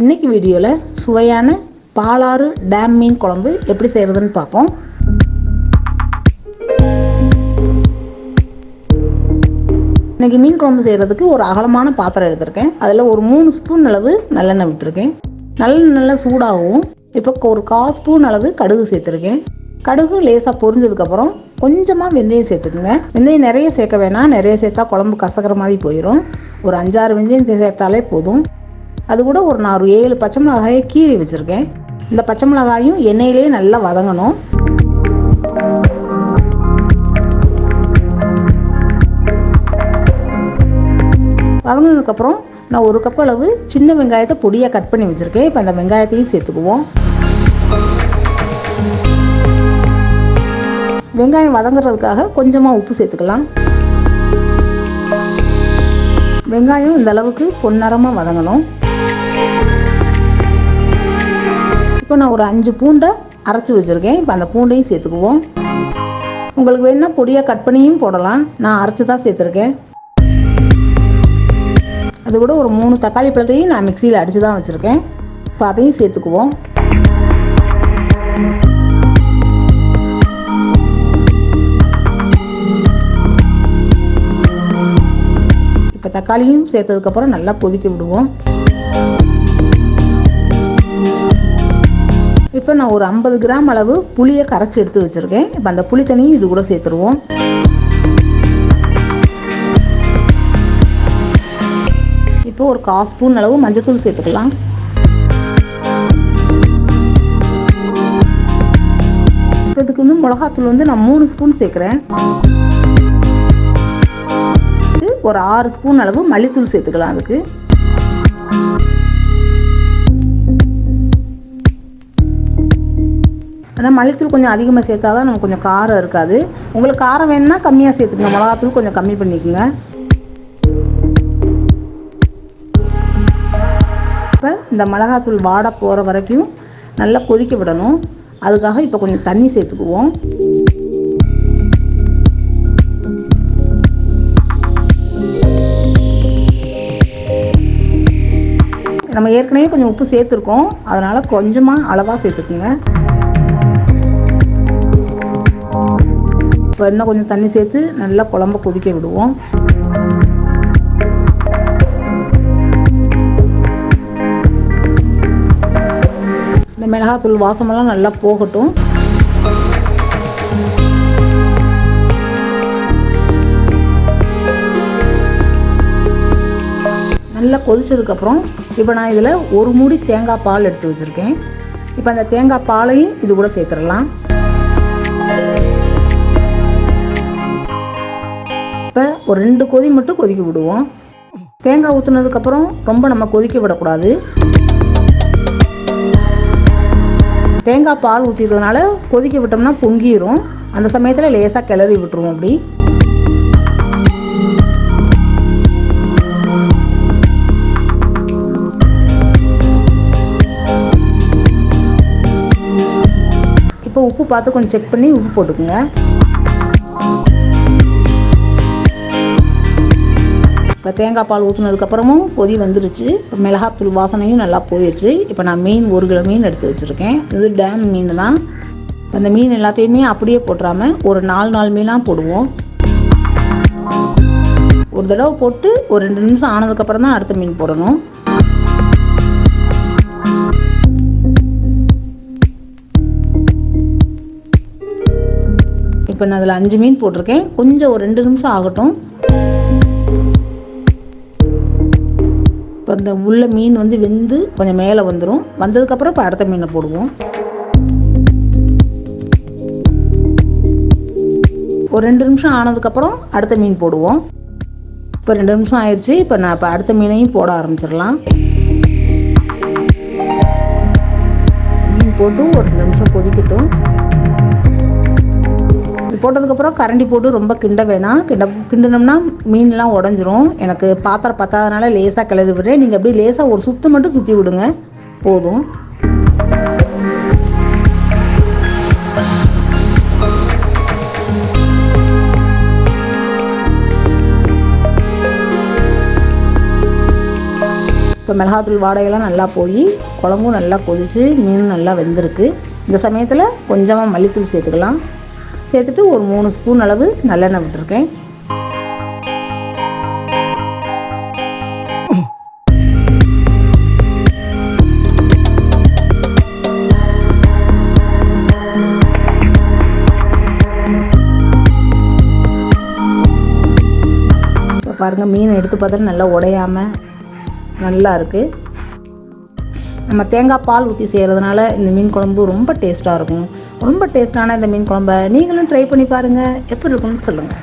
இன்றைக்கி வீடியோவில் சுவையான பாலாறு டேம் மீன் குழம்பு எப்படி செய்கிறதுன்னு பார்ப்போம். இன்றைக்கி மீன் குழம்பு செய்கிறதுக்கு ஒரு அகலமான பாத்திரம் எடுத்திருக்கேன். அதில் ஒரு 3 ஸ்பூன் அளவு நல்லெண்ணெய் விட்டுருக்கேன். நல்லெண்ணெய் நல்லா சூடாகவும் இப்போ ஒரு 1/4 ஸ்பூன் அளவு கடுகு சேர்த்துருக்கேன். கடுகு லேசாக பொரிஞ்சதுக்கப்புறம் கொஞ்சமாக வெந்தயம் சேர்த்துக்குங்க. வெந்தயம் நிறைய சேர்க்க வேணாம், நிறைய சேர்த்தா குழம்பு கசக்கிற மாதிரி போயிடும். ஒரு 5-6 வெந்தயம் சேர்த்தாலே போதும். அது கூட ஒரு 7 பச்சை மிளகாயை கீறி வச்சுருக்கேன். இந்த பச்சை மிளகாயும் எண்ணெயிலே நல்லா வதங்கணும். வதங்கினதுக்கப்புறம் நான் 1 கப் அளவு சின்ன வெங்காயத்தை பொடியாக கட் பண்ணி வச்சுருக்கேன். இப்போ அந்த வெங்காயத்தையும் சேர்த்துக்குவோம். வெங்காயம் வதங்குறதுக்காக கொஞ்சமாக உப்பு சேர்த்துக்கலாம். வெங்காயம் இந்த அளவுக்கு பொன்னிறமாக வதங்கணும். இப்போ நான் ஒரு 5 பூண்டை அரைச்சி வச்சுருக்கேன். இப்போ அந்த பூண்டையும் சேர்த்துக்குவோம். உங்களுக்கு வேணுன்னா பொடியாக கட் பண்ணியும் போடலாம், நான் அரைச்சி தான் சேர்த்துருக்கேன். அது கூட ஒரு 3 தக்காளி பழத்தையும் நான் மிக்சியில் அடித்து தான் வச்சுருக்கேன். இப்போ அதையும் சேர்த்துக்குவோம். இப்போ தக்காளியும் சேர்த்ததுக்கப்புறம் நல்லா கொதிக்க விடுவோம். இப்போ நான் ஒரு 50 கிராம் அளவு புளியை கரைச்சி எடுத்து வச்சுருக்கேன். இப்போ அந்த புளி தண்ணியும் இது கூட சேர்த்துருவோம். இப்போ ஒரு 1/4 ஸ்பூன் அளவு மஞ்சத்தூள் சேர்த்துக்கலாம். இப்போ இதுக்கு வந்து மிளகாத்தூள் நான் 3 ஸ்பூன் சேர்க்குறேன். ஒரு 6 ஸ்பூன் அளவு மல்லித்தூள் சேர்த்துக்கலாம். அதுக்கு ஆனால் மல்லித்தூள் கொஞ்சம் அதிகமாக சேர்த்தா தான் நமக்கு கொஞ்சம் காரம் இருக்காது. உங்களுக்கு காரம் வேணும்னா கம்மியாக சேர்த்துக்கங்க, மிளகாத்தூள் கொஞ்சம் கம்மி பண்ணிக்கோங்க. இப்போ இந்த மிளகாத்தூள் வாட போகிற வரைக்கும் நல்லா கொதிக்க விடணும். அதுக்காக இப்போ கொஞ்சம் தண்ணி சேர்த்துக்குவோம். நம்ம ஏற்கனவே கொஞ்சம் உப்பு சேர்த்துருக்கோம், அதனால் கொஞ்சமாக அளவாக சேர்த்துக்குங்க. இப்போ இன்னும் கொஞ்சம் தண்ணி சேர்த்து நல்லா குழம்ப கொதிக்க விடுவோம். இந்த மிளகாத்தூள் வாசமெல்லாம் நல்லா போகட்டும். நல்லா கொதிச்சதுக்கப்புறம் இப்போ நான் இதில் 1 மூடி தேங்காய் பால் எடுத்து வச்சுருக்கேன். இப்போ அந்த தேங்காய் பாலையும் இது கூட சேர்த்துடலாம். இப்போ ஒரு 2 கொதி மட்டும் கொதிக்க விடுவோம். தேங்காய் ஊற்றுனதுக்கப்புறம் ரொம்ப நம்ம கொதிக்க விடக்கூடாது. தேங்காய் பால் ஊற்றிடுறதுனால கொதிக்க விட்டோம்னா பொங்கிடும். அந்த சமயத்தில் லேசாக கிளறி விட்டுருவோம். அப்படி இப்போ உப்பு பார்த்து கொஞ்சம் செக் பண்ணி உப்பு போட்டுக்குங்க. இப்போ தேங்காய் பால் ஊற்றுனதுக்கப்புறமும் கொதி வந்துருச்சு. இப்போ மிளகாத்தூள் வாசனையும் நல்லா போயிடுச்சு. இப்போ நான் மீன் 1 கிலோ மீன் எடுத்து வச்சுருக்கேன். இது டேம் மீன் தான். அந்த மீன் எல்லாத்தையுமே அப்படியே போட்டுறாமல் ஒரு 4 மீனாக போடுவோம். ஒரு தடவை போட்டு ஒரு 2 நிமிஷம் ஆனதுக்கப்புறம் தான் அடுத்த மீன் போடணும். இப்போ நான் அதில் 5 மீன் போட்டிருக்கேன். கொஞ்சம் ஒரு 2 நிமிஷம் ஆகட்டும். இப்போ இந்த உள்ள மீன் வெந்து கொஞ்சம் மேலே வந்துடும். வந்ததுக்கப்புறம் இப்போ அடுத்த மீனை போடுவோம். ஒரு 2 நிமிஷம் ஆனதுக்கப்புறம் அடுத்த மீன் போடுவோம். இப்போ 2 நிமிஷம் ஆயிடுச்சு. இப்போ நான் இப்போ அடுத்த மீனையும் போட ஆரம்பிச்சிடலாம். மீன் போட்டு ஒரு 2 நிமிஷம் கொதிக்கட்டும். போட்டதுக்கப்புறம் கரண்டி போட்டு ரொம்ப கிண்ட வேணாம். கிண்டினோம்னா மீன்லாம் உடஞ்சிரும். எனக்கு பாத்திரம் பத்தாதனால லேசாக கிளறி விடுறேன். நீங்கள் அப்படியே லேசாக ஒரு சுற்று மட்டும் சுற்றி விடுங்க, போதும். இப்போ இப்போ மிளகாத்தூள் வாடையெல்லாம் நல்லா போய் குழம்பும் நல்லா கொதித்து மீன் நல்லா வெந்திருக்கு. இந்த சமயத்தில் கொஞ்சமாக மல்லித்தூள் சேர்த்துக்கலாம். சேர்த்துட்டு ஒரு 3 ஸ்பூன் அளவு நல்லெண்ணெய் விட்டுருக்கேன். பாருங்கள், மீன் எடுத்து பார்த்தா நல்லா உடையாமல் நல்லா இருக்குது. நம்ம தேங்காய் பால் ஊற்றி செய்கிறதுனால இந்த மீன் குழம்பு ரொம்ப டேஸ்ட்டாக இருக்கும். ரொம்ப டேஸ்ட்டான இந்த மீன் குழம்பை நீங்களும் ட்ரை பண்ணி பாருங்கள். எப்படி இருக்குன்னு சொல்லுங்கள்.